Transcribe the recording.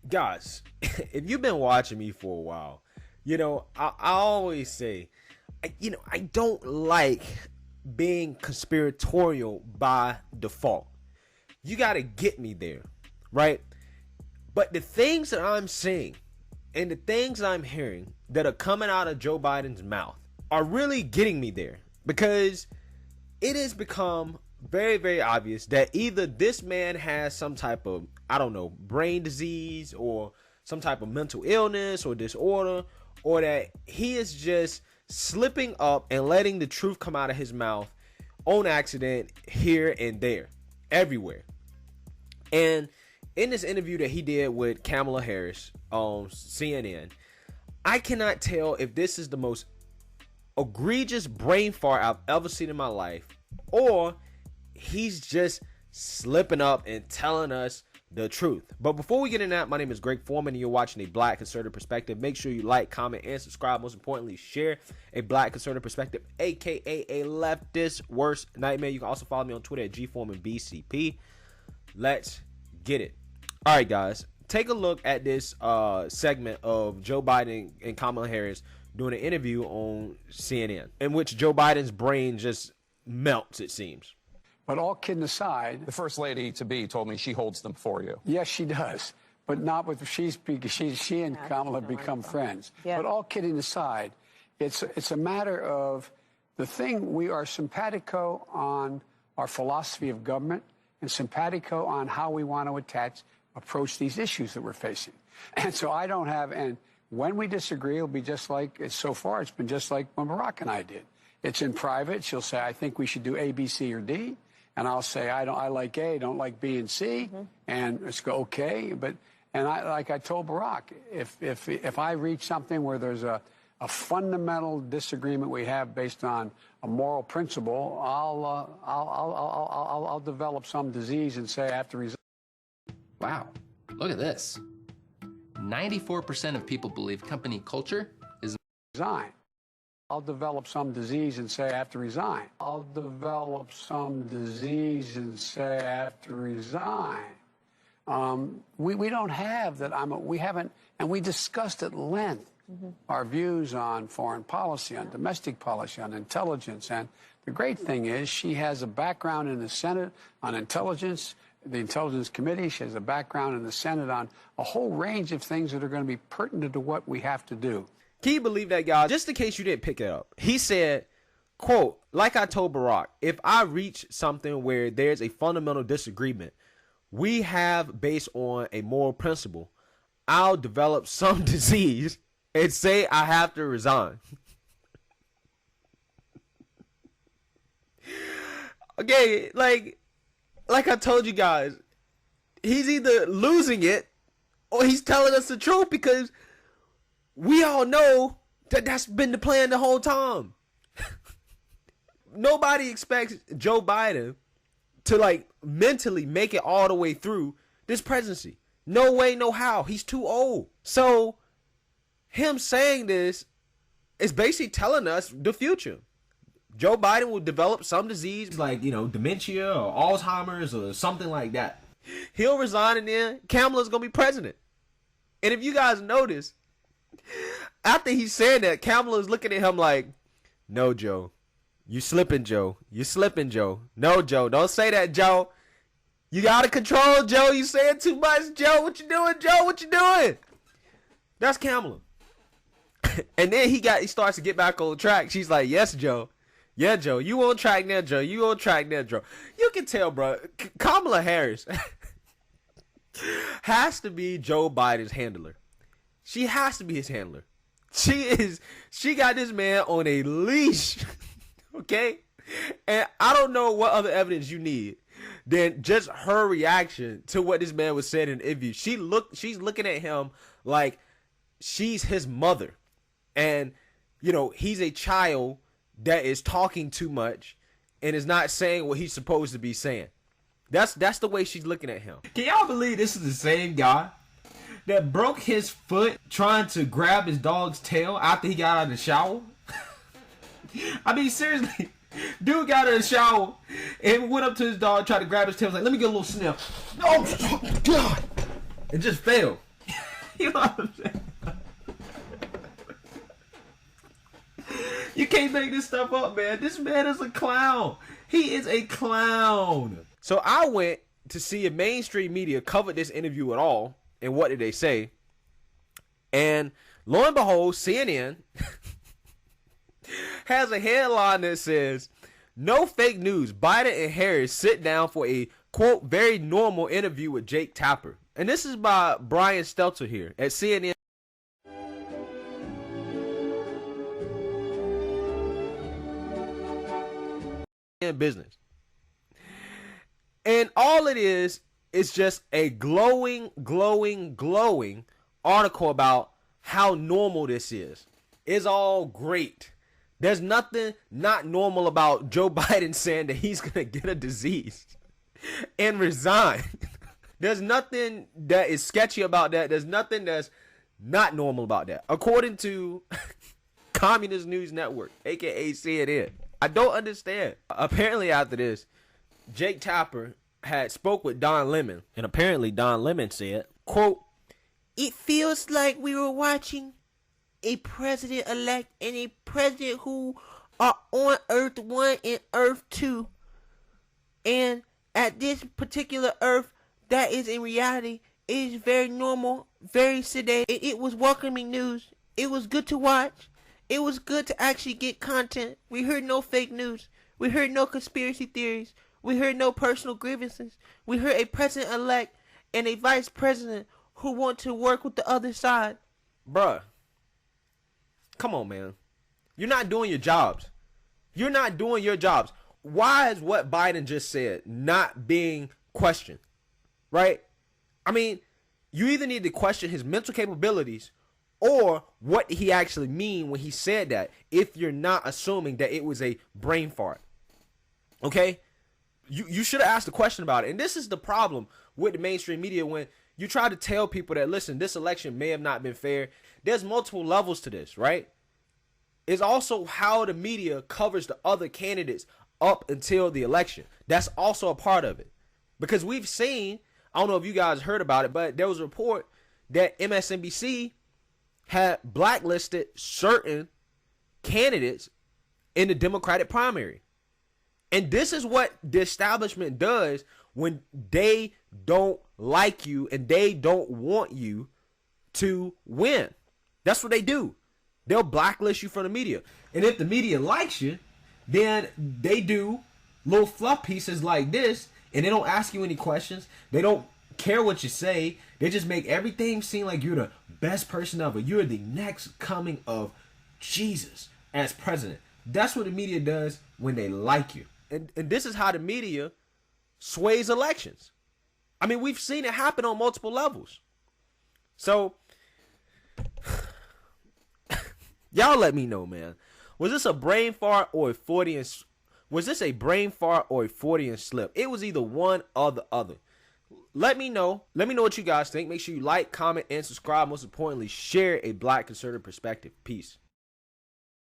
Guys, if you've been watching me for a while, I always say, I don't like being conspiratorial by default. You got to get me there, right? But the things that I'm seeing and the things I'm hearing that are coming out of Joe Biden's mouth are really getting me there, because it has become very, very obvious that either this man has some type of, brain disease or some type of mental illness or disorder, or that he is just slipping up and letting the truth come out of his mouth on accident here and there, everywhere. And in this interview that he did with Kamala Harris on CNN, I cannot tell if this is the most egregious brain fart I've ever seen in my life, or he's just slipping up and telling us the truth. But before we get into that, my name is Greg Foreman, and you're watching A Black Conservative Perspective. Make sure you like, comment, and subscribe. Most importantly, share A Black Conservative Perspective, aka a leftist worst nightmare. You can also follow me on Twitter at GForemanBCP. Let's get it. All right, guys, take a look at this segment of Joe Biden and Kamala Harris doing an interview on CNN, in which Joe Biden's brain just melts, it seems. But all kidding aside, the first lady to be told me she holds them for you. Yes, she does, but not with she and Kamala have become friends. Yeah. But all kidding aside, it's a matter of the thing. We are simpatico on our philosophy of government and simpatico on how we want to approach these issues that we're facing. And so I don't have, and when we disagree, it'll be just like, so far it's been just like when Barack and I did. It's in private. She'll say, I think we should do A, B, C, or D. And I'll say, I like A, don't like B and C. Mm-hmm. And it's go, okay. Like I told Barack, if I reach something where there's a fundamental disagreement we have based on a moral principle, I'll develop some disease and say I have to resign. Wow, look at this. 94% of people believe company culture is resign. I'll develop some disease and say I have to resign. I'll develop some disease and say I have to resign. We don't have that. We haven't, and we discussed at length our views on foreign policy, on domestic policy, on intelligence. And the great thing is she has a background in the Senate on intelligence, the Intelligence Committee. She has a background in the Senate on a whole range of things that are going to be pertinent to what we have to do. Can you believe that, guys? Just in case you didn't pick it up, he said, quote, like I told Barack, if I reach something where there's a fundamental disagreement we have based on a moral principle, I'll develop some disease and say I have to resign. Okay, like I told you guys, he's either losing it or he's telling us the truth, because we all know that that's been the plan the whole time. Nobody expects Joe Biden to mentally make it all the way through this presidency. No way, no how. He's too old. So him saying this is basically telling us the future. Joe Biden will develop some disease like, dementia or Alzheimer's or something like that. He'll resign, and then Kamala's going to be president. And if you guys notice, after he said that, Kamala's looking at him like, no, Joe. You slipping, Joe. You slipping, Joe. No, Joe. Don't say that, Joe. You got to control, Joe. You saying too much, Joe. What you doing, Joe? What you doing? That's Kamala. And then he starts to get back on track. She's like, yes, Joe. Yeah, Joe. You on track now, Joe. You on track now, Joe. You can tell, bro. Kamala Harris has to be Joe Biden's handler. She has to be his handler. She got this man on a leash. Okay? And I don't know what other evidence you need than just her reaction to what this man was saying in the interview. She's looking at him like she's his mother. And, he's a child that is talking too much and is not saying what he's supposed to be saying. That's the way she's looking at him. Can y'all believe this is the same guy that broke his foot trying to grab his dog's tail after he got out of the shower? I mean, seriously, dude got out of the shower and went up to his dog, tried to grab his tail, was like, let me get a little sniff. Oh, God. It just failed. You know what I'm saying? You can't make this stuff up, man. This man is a clown. He is a clown. So I went to see if mainstream media covered this interview at all, and what did they say? And lo and behold, CNN has a headline that says, "No fake news. Biden and Harris sit down for a, quote, very normal interview with Jake Tapper." And this is by Brian Stelter here at CNN Business. And all it is just a glowing article about how normal this is. It's all great. There's nothing not normal about Joe Biden saying that he's going to get a disease and resign. There's nothing that is sketchy about that. There's nothing that's not normal about that. According to Communist News Network, aka CNN. I don't understand. Apparently after this, Jake Tapper had spoke with Don Lemon, and apparently Don Lemon said, quote, "It feels like we were watching a president-elect and a president who are on Earth 1 and Earth 2. And at this particular Earth, that is in reality, it is very normal, very sedate. It was welcoming news. It was good to watch. It was good to actually get content. We heard no fake news. We heard no conspiracy theories. We heard no personal grievances. We heard a president-elect and a vice president who want to work with the other side." Bruh. Come on, man. You're not doing your jobs. You're not doing your jobs. Why is what Biden just said not being questioned? Right? I mean, you either need to question his mental capabilities or what he actually mean when he said that, if you're not assuming that it was a brain fart. Okay? You should have asked the question about it. And this is the problem with the mainstream media when you try to tell people that, listen, this election may have not been fair. There's multiple levels to this, right? It's also how the media covers the other candidates up until the election. That's also a part of it. Because we've seen, I don't know if you guys heard about it, but there was a report that MSNBC had blacklisted certain candidates in the Democratic primary. And this is what the establishment does when they don't like you and they don't want you to win. That's what they do. They'll blacklist you from the media. And if the media likes you, then they do little fluff pieces like this, and they don't ask you any questions. They don't care what you say. They just make everything seem like you're the best person ever. You're the next coming of Jesus as president. That's what the media does when they like you. And this is how the media sways elections. I mean, we've seen it happen on multiple levels. So, y'all let me know, man. Was this a brain fart or a Freudian? Was this a brain fart or a Freudian slip? It was either one or the other. Let me know. Let me know what you guys think. Make sure you like, comment, and subscribe. Most importantly, share a Black conservative perspective. Peace.